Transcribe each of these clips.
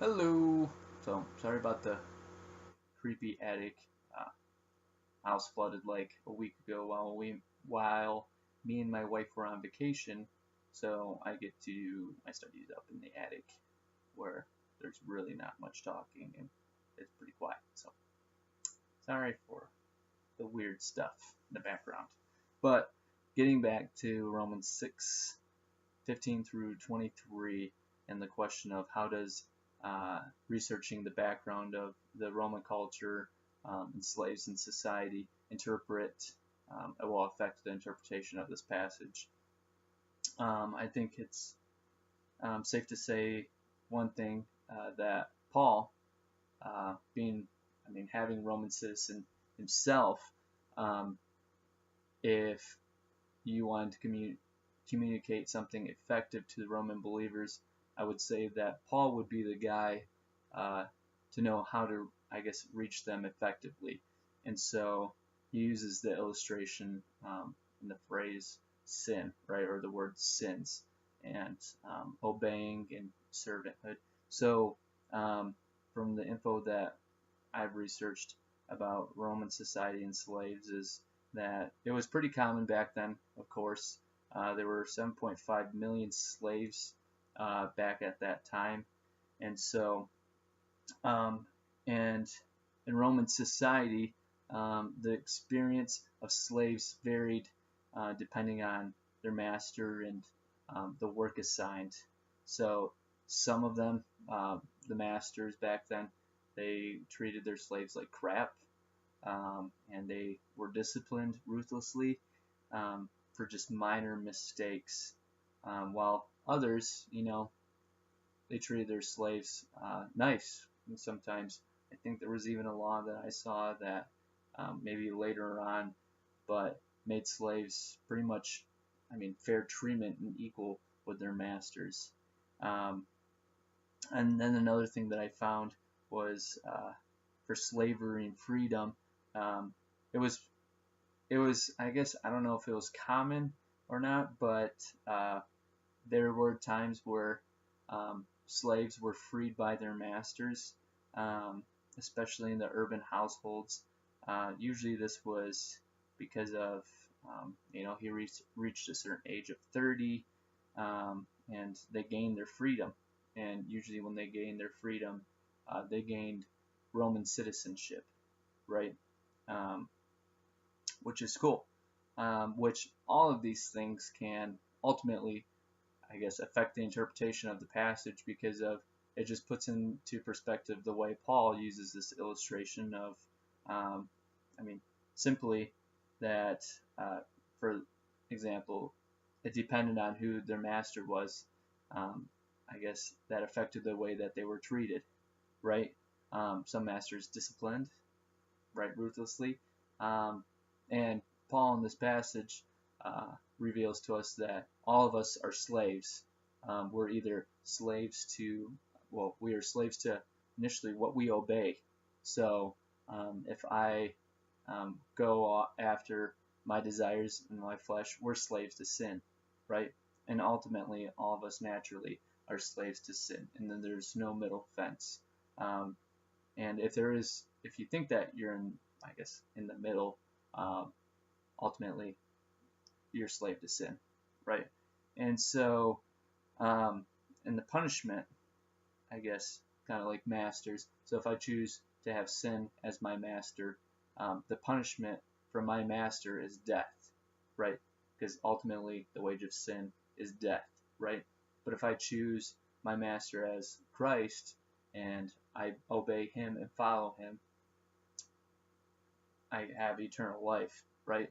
Hello. So sorry about the creepy attic. Uh, House flooded like a week ago while me and my wife were on vacation. So I get to do my studies up in the attic where there's really not much talking and it's pretty quiet. So sorry for the weird stuff in the background. But getting back to Romans 6:15 through 23 and the question of how does researching the background of the Roman culture and slaves in society interpret it will affect the interpretation of this passage. I think it's safe to say one thing that Paul, having Roman citizen himself, um, if you wanted to communicate something effective to the Roman believers, I would say that Paul would be the guy uh, to know how to, I guess, reach them effectively. And so he uses the illustration in the phrase sin, right, or the word sins, and obeying and servanthood. So from the info that I've researched about Roman society and slaves is that it was pretty common back then, of course. There were 7.5 million slaves back at that time. And so, and in Roman society, the experience of slaves varied depending on their master and the work assigned. So some of them, the masters back then, they treated their slaves like crap, and they were disciplined ruthlessly for just minor mistakes, while others, they treated their slaves nice. And sometimes I think there was even a law that I saw that maybe later on, but made slaves pretty much, fair treatment and equal with their masters. Um, and then another thing that I found was for slavery and freedom. Um, it was I guess I don't know if it was common or not, but there were times where slaves were freed by their masters, especially in the urban households. Usually this was because of he reached a certain age of 30, and they gained their freedom. And usually when they gained their freedom, they gained Roman citizenship, right? Um, which is cool. Which all of these things can ultimately, I guess, affect the interpretation of the passage because of it just puts into perspective the way Paul uses this illustration of, um, I mean, simply that, for example, it depended on who their master was. I guess that affected the way that they were treated, right? Some masters disciplined, right, ruthlessly. And Paul in this passage reveals to us that all of us are slaves. We're either slaves to, well, we are slaves to initially what we obey. So if I go after my desires in my flesh, we're slaves to sin, right? And ultimately, all of us naturally are slaves to sin, and then there's no middle fence. Um, and if you think that you're in, I guess, in the middle, um, ultimately you're a slave to sin, right? And so, in the punishment, I guess, kind of like masters. So if I choose to have sin as my master, the punishment from my master is death, right? Because ultimately the wage of sin is death, right? But if I choose my master as Christ and I obey him and follow him, I have eternal life, right?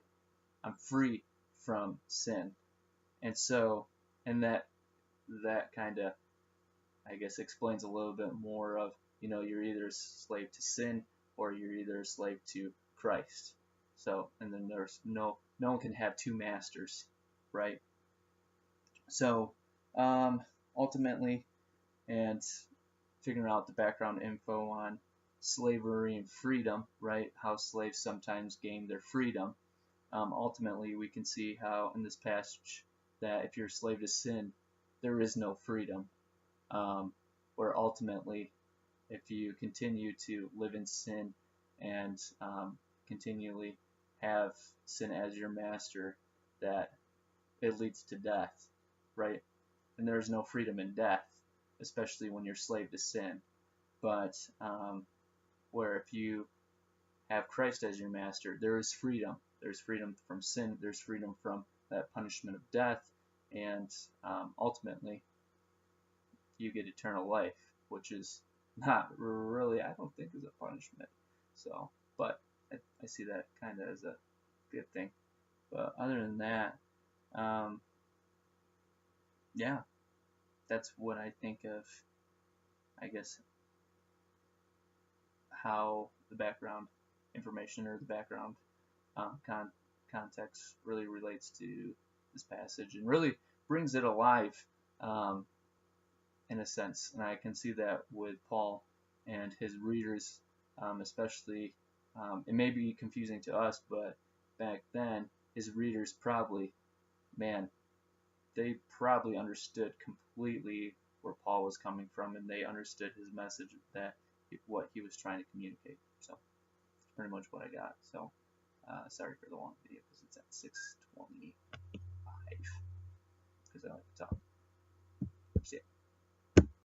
I'm free from sin. And so, and that kind of, I guess, explains a little bit more of, you're either a slave to sin or you're either a slave to Christ. So, and then there's no one can have two masters, right? So, ultimately, and figuring out the background info on slavery and freedom, right? How slaves sometimes gain their freedom. Ultimately, we can see how in this passage that if you're a slave to sin, there is no freedom. Where ultimately if you continue to live in sin and continually have sin as your master, that it leads to death, right? And there is no freedom in death, especially when you're slave to sin. But where if you have Christ as your master, there is freedom. There's freedom from sin. There's freedom from that punishment of death, and ultimately, you get eternal life, which is not really, I don't think, is a punishment. So, but I see that kind of as a good thing. But other than that, yeah, that's what I think of, I guess, how the background information or the background context really relates to this passage and really brings it alive in a sense. And I can see that with Paul and his readers, especially. It may be confusing to us, but back then, his readers probably, man, they probably understood completely where Paul was coming from, and they understood his message, that what he was trying to communicate. So that's pretty much what I got. So sorry for the long video because it's at 6:25 because I like to talk. See ya.